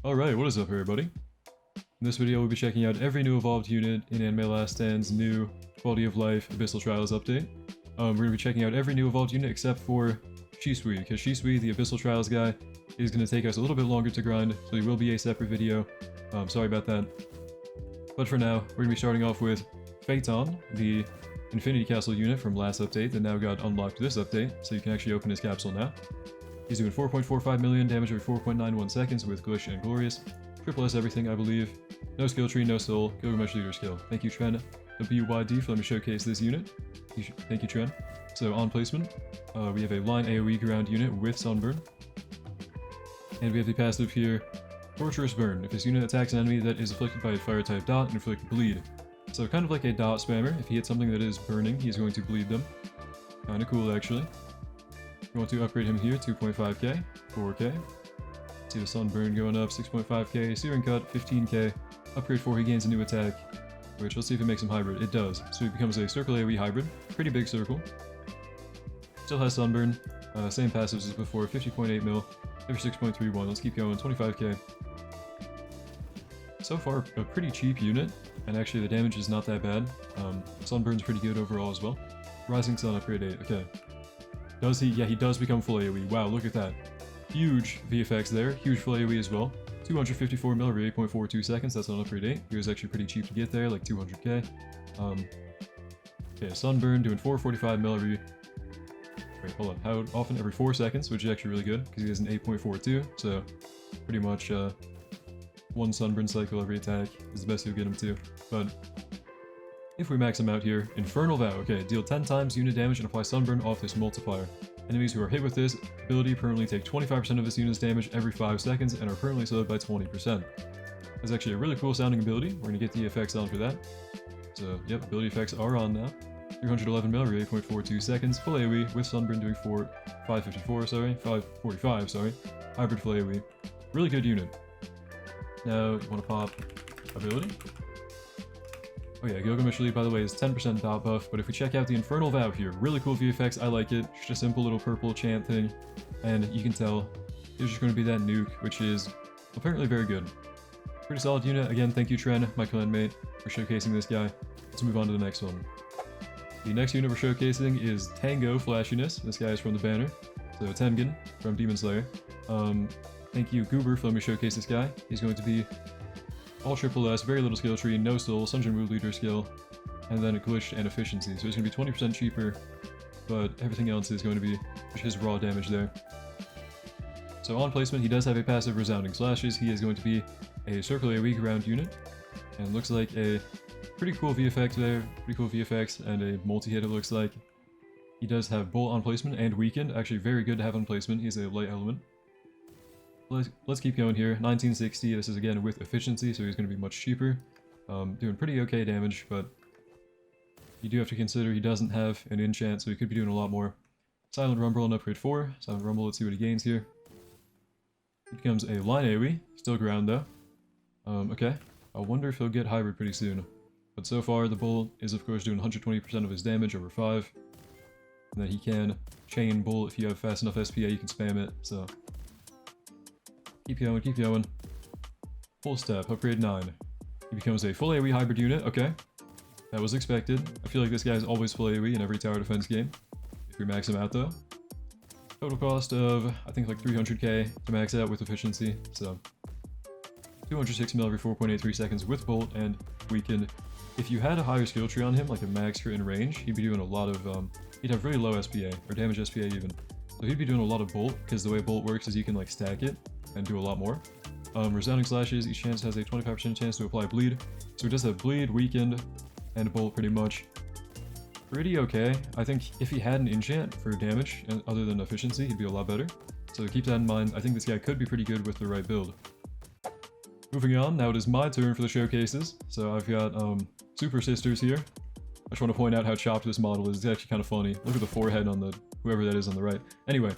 Alright, what is up everybody? In this video we'll be checking out every new evolved unit in Anime Last Stand's new Quality of Life Abyssal Trials update. We're going to be checking out every new evolved unit except for Shisui, because Shisui, the Abyssal Trials guy, is going to take us a little bit longer to grind, so he will be a separate video. Sorry about that. But for now, we're going to be starting off with Feytan, the Infinity Castle unit from last update that now got unlocked this update, so you can actually open his capsule now. He's doing 4.45 million damage every 4.91 seconds with Glitch and Glorious. Triple S everything, I believe. No skill tree, no soul. Gilgamesh leader skill. Thank you, TrennWYD, for letting me showcase this unit. Thank you, Trenn. So, on placement, we have a line AoE ground unit with Sunburn. And we have the passive here, Torturous Burn. If this unit attacks an enemy that is afflicted by a fire-type dot, inflict bleed. So, kind of like a dot spammer. If he hits something that is burning, he's going to bleed them. Kinda cool, actually. We want to upgrade him here, 2.5k, 4k. See the Sunburn going up, 6.5k, Searing Cut, 15k. Upgrade 4, he gains a new attack, which, let's see if it makes him hybrid. It does. So he becomes a Circle AoE hybrid. Pretty big circle. Still has Sunburn. Same passives as before, 50.8 mil, every 6.31. Let's keep going, 25k. So far, a pretty cheap unit, and actually the damage is not that bad. Sunburn's pretty good overall as well. Rising Sun upgrade 8, okay. Does he? Yeah, he does become full AoE. Wow, look at that. Huge VFX there. Huge full AoE as well. 254 mil every 8.42 seconds. That's on upgrade 8. He was actually pretty cheap to get there, like 200k. Okay, Sunburn doing 445 mil every... Wait, hold on. How often? Every 4 seconds, which is actually really good, because he has an 8.42, so pretty much one Sunburn cycle every attack is the best you'll get him to. But if we max him out here, Infernal Vow. Okay, deal 10 times unit damage and apply Sunburn off this multiplier. Enemies who are hit with this ability permanently take 25% of this unit's damage every 5 seconds and are permanently slowed by 20%. That's actually a really cool sounding ability. We're going to get the effects on for that. So, yep, ability effects are on now. 311 mil every 8.42 seconds, full AoE with Sunburn doing 545, sorry. Hybrid full AoE. Really good unit. Now, you want to pop ability? Oh yeah, Gilgamesh Lead, by the way, is 10% dot buff, but if we check out the Infernal Vow here, really cool VFX, I like it. Just a simple little purple chant thing, and you can tell there's just going to be that nuke, which is apparently very good. Pretty solid unit. Again, thank you, Trenn, my clanmate, for showcasing this guy. Let's move on to the next one. The next unit we're showcasing is Tango Flashiness. This guy is from the banner, so Tengen from Demon Slayer. Thank you, Gober, for letting me showcase this guy. He's going to be all triple S, very little skill tree, no soul, Sunjin Wu leader skill, and then a glitch and efficiency. So it's going to be 20% cheaper, but everything else is going to be his raw damage there. So on placement, he does have a passive Resounding Slashes. He is going to be a Circle AoE ground unit, and looks like a pretty cool VFX there, and a multi-hit it looks like. He does have Bolt on placement and Weakened, actually very good to have on placement. He's a light element. Let's keep going here. 1960, this is again with efficiency, so he's going to be much cheaper. Doing pretty okay damage, but you do have to consider he doesn't have an enchant, so he could be doing a lot more. Silent Rumble on upgrade 4. Silent Rumble, let's see what he gains here. He becomes a line AoE, still ground though. Okay, I wonder if he'll get hybrid pretty soon. But so far, the Bull is of course doing 120% of his damage over 5. And then he can chain Bull if you have fast enough SPA, you can spam it, so... Keep going, keep going. Full step, upgrade 9. He becomes a full AoE hybrid unit, okay. That was expected. I feel like this guy is always full AoE in every tower defense game. If we max him out though. Total cost of, I think like 300k to max out with efficiency, so. 206 mil every 4.83 seconds with Bolt and Weakened. If you had a higher skill tree on him, like a max crit in range, he'd be doing a lot of, he'd have really low SPA, or damage SPA even. So he'd be doing a lot of Bolt, because the way Bolt works is you can like stack it and do a lot more. Resounding Slashes, each chance has a 25% chance to apply Bleed. So he does have Bleed, Weakened, and Bolt pretty much. Pretty okay. I think if he had an enchant for damage, other than efficiency, he'd be a lot better. So keep that in mind. I think this guy could be pretty good with the right build. Moving on, now it is my turn for the showcases. So I've got Super Sisters here. I just want to point out how chopped this model is. It's actually kind of funny. Look at the forehead on the whoever that is on the right. Anyway,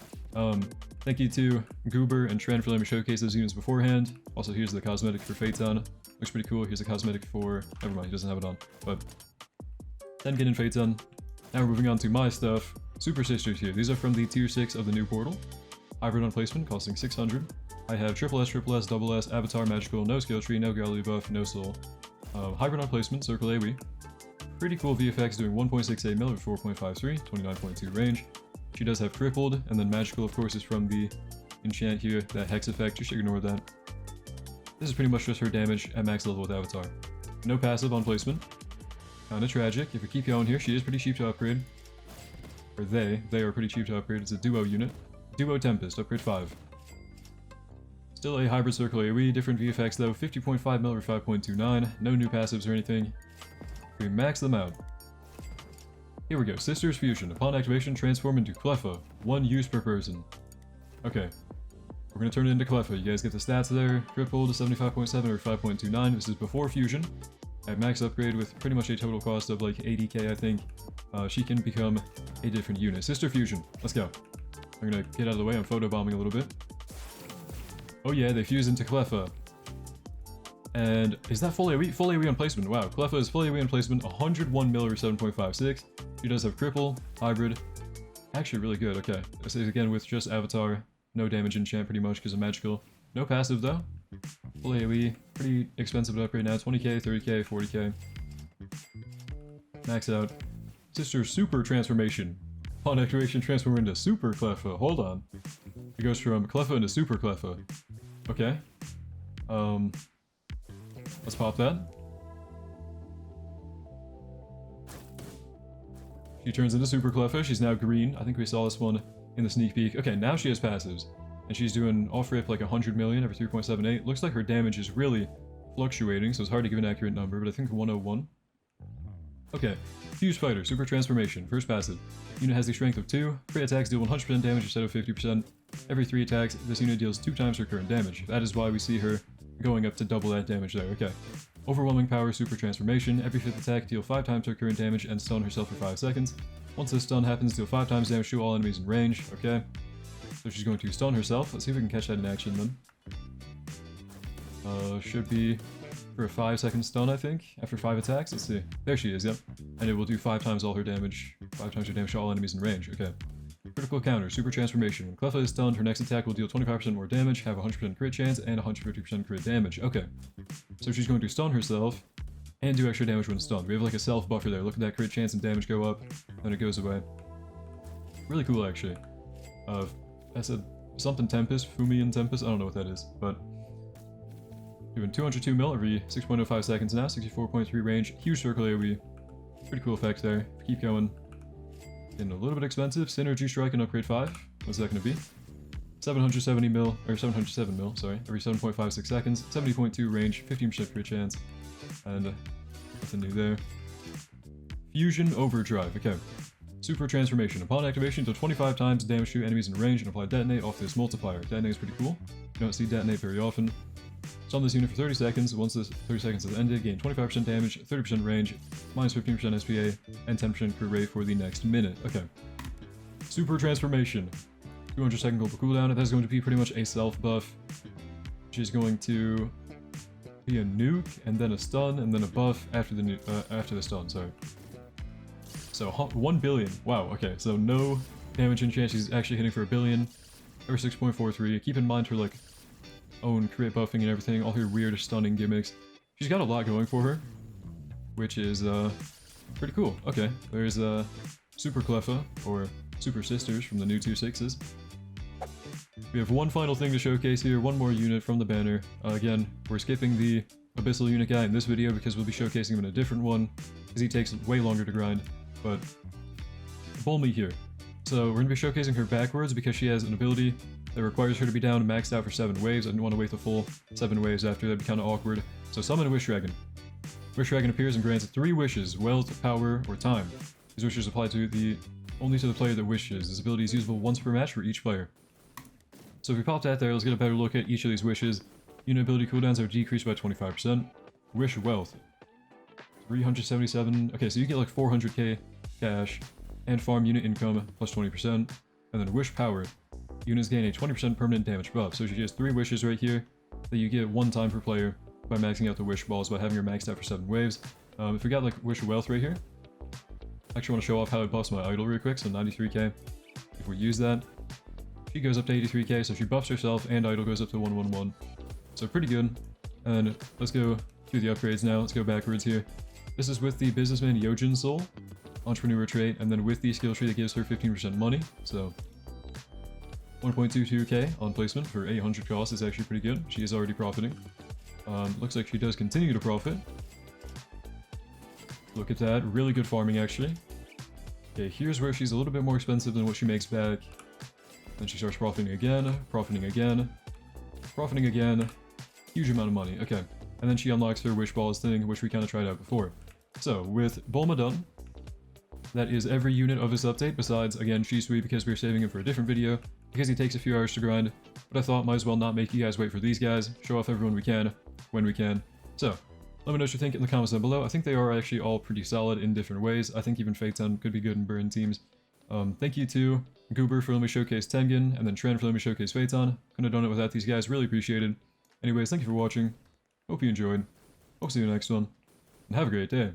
thank you to Gober and Trenn for letting me showcase those units beforehand. Also, here's the cosmetic for Feytan. Looks pretty cool. Here's a cosmetic for... Never mind, he doesn't have it on. But Tengen and Feytan. Now we're moving on to my stuff. Super Sisters here. These are from the tier 6 of the new portal. Hybrid on placement, costing 600. I have triple S, double S, Avatar, Magical, no skill tree, no Gallery buff, no soul. Hybrid on placement, Circle AoE. Pretty cool VFX doing 1.68 mil with 4.53, 29.2 range. She does have crippled, and then magical of course is from the enchant here, that hex effect, you should ignore that. This is pretty much just her damage at max level with Avatar. No passive on placement. Kinda tragic. If we keep going here, she is pretty cheap to upgrade. Or they are pretty cheap to upgrade. It's a duo unit. Duo Tempest, upgrade 5. Still a hybrid circle AoE, different VFX though, 50.5 mil or 5.29, no new passives or anything. We max them out. Here we go, Sisters Fusion. Upon activation, transform into Cleffa. 1 use per person. Okay. We're gonna turn it into Cleffa. You guys get the stats there. Crippled, 75.7 or 5.29. This is before fusion. At max upgrade with pretty much a total cost of like 80k, I think. She can become a different unit. Sister Fusion. Let's go. I'm gonna get out of the way. I'm photobombing a little bit. Oh yeah, they fuse into Cleffa. And is that full AoE? Full AoE on placement. Wow, Cleffa is full AoE on placement. 101 mil or 7.56. She does have cripple, hybrid. Actually really good, okay. This is again with just Avatar. No damage enchant pretty much because of magical. No passive though. Full AoE. Pretty expensive to upgrade now. 20k, 30k, 40k. Max out. Sister Super Transformation. Upon activation, transform into Super Cleffa. Hold on. It goes from Cleffa into Super Cleffa. Okay. Let's pop that. She turns into Super Cleffa. She's now green. I think we saw this one in the sneak peek. Okay, now she has passives. And she's doing off-rip like 100 million every 3.78. Looks like her damage is really fluctuating, so it's hard to give an accurate number, but I think 101. Okay. Fuse Fighter, Super Transformation, first passive. Unit has the strength of 2. Crit attacks deal 100% damage instead of 50%. Every 3 attacks, this unit deals 2 times her current damage. That is why we see her going up to double that damage there. Okay. Overwhelming Power, Super Transformation. Every 5th attack, deal 5 times her current damage and stun herself for 5 seconds. Once this stun happens, deal 5 times damage to all enemies in range. Okay. So she's going to stun herself. Let's see if we can catch that in action then. Should be for a 5-second stun, I think, after 5 attacks. Let's see. There she is, yep. And it will do 5 times all her damage. 5 times her damage to all enemies in range. Okay. Critical counter, Super Transformation. When Cleffa is stunned, her next attack will deal 25% more damage, have 100% crit chance, and 150% crit damage. Okay. So she's going to stun herself, and do extra damage when stunned. We have like a self buffer there. Look at that crit chance and damage go up, then it goes away. Really cool, actually. I said something Tempest, Fumian Tempest, I don't know what that is, but doing 202 mil every 6.05 seconds now, 64.3 range, huge circle AoE. Pretty cool effect there. Keep going. Getting a little bit expensive. Synergy Strike and upgrade 5. What's that going to be? 770 mil, or 707 mil, sorry, every 7.56 seconds, 70.2 range, 15% crit chance, and nothing new there. Fusion Overdrive, okay. Super Transformation. Upon activation, deal 25 times damage to enemies in range and apply Detonate off this multiplier. Detonate is pretty cool. You don't see Detonate very often. Stun this unit for 30 seconds. Once this 30 seconds has ended, gain 25% damage, 30% range, minus 15% SPA, and 10% crit rate for the next minute. Okay. Super Transformation. 200 second global cooldown. That's going to be pretty much a self buff, which is going to be a nuke, and then a stun, and then a buff after the stun, sorry. So 1 billion. Wow, okay, so no damage enchant. She's actually hitting for 1 billion. Or 6.43. Keep in mind her like own crit buffing and everything, all her weird stunning gimmicks. She's got a lot going for her, which is pretty cool. Okay, there's Super Cleffa, or Super Sisters from the new 2.6s. We have one final thing to showcase here, one more unit from the banner. Again, we're skipping the Abyssal unit guy in this video because we'll be showcasing him in a different one, because he takes way longer to grind. But Bulmy here. So we're going to be showcasing her backwards because she has an ability that requires her to be down and maxed out for 7 waves. I didn't want to wait the full 7 waves after, that'd be kind of awkward. So summon a Wish Dragon. Wish Dragon appears and grants 3 wishes, wealth, power, or time. These wishes apply to only to the player that wishes. This ability is usable once per match for each player. So if we pop that there, let's get a better look at each of these wishes. Unit ability cooldowns are decreased by 25%. Wish Wealth. 377. Okay, so you get like 400k cash and farm unit income plus 20%. And then Wish Power. Units gain a 20% permanent damage buff. So she has 3 wishes right here that you get 1 time per player by maxing out the wish balls by having her maxed out for 7 waves. If we got like Wish Wealth right here, I actually want to show off how it buffs my idol real quick. So 93k. If we use that, She goes up to 83k, so she buffs herself, and Idol goes up to 111. So pretty good. And let's go do the upgrades now. Let's go backwards here. This is with the Businessman Yojin Soul, Entrepreneur trait, and then with the skill tree that gives her 15% money. So 1.22k on placement for 800 cost is actually pretty good. She is already profiting. Looks like she does continue to profit. Look at that. Really good farming, actually. Okay, here's where she's a little bit more expensive than what she makes back. Then she starts profiting again, profiting again, profiting again. Huge amount of money. Okay. And then she unlocks her Wish Balls thing, which we kind of tried out before. So, with Bulma done, that is every unit of this update, besides, again, Shisui, because we're saving him for a different video, because he takes a few hours to grind, but I thought might as well not make you guys wait for these guys, show off everyone we can, when we can. So, let me know what you think in the comments down below. I think they are actually all pretty solid in different ways. I think even Feytan could be good in burn teams. Thank you to Gober for letting me showcase Tengen, and then Tren for letting me showcase Feytan. Couldn't have done it without these guys, really appreciated. Anyways, thank you for watching. Hope you enjoyed. Hope to see you in the next one. And have a great day.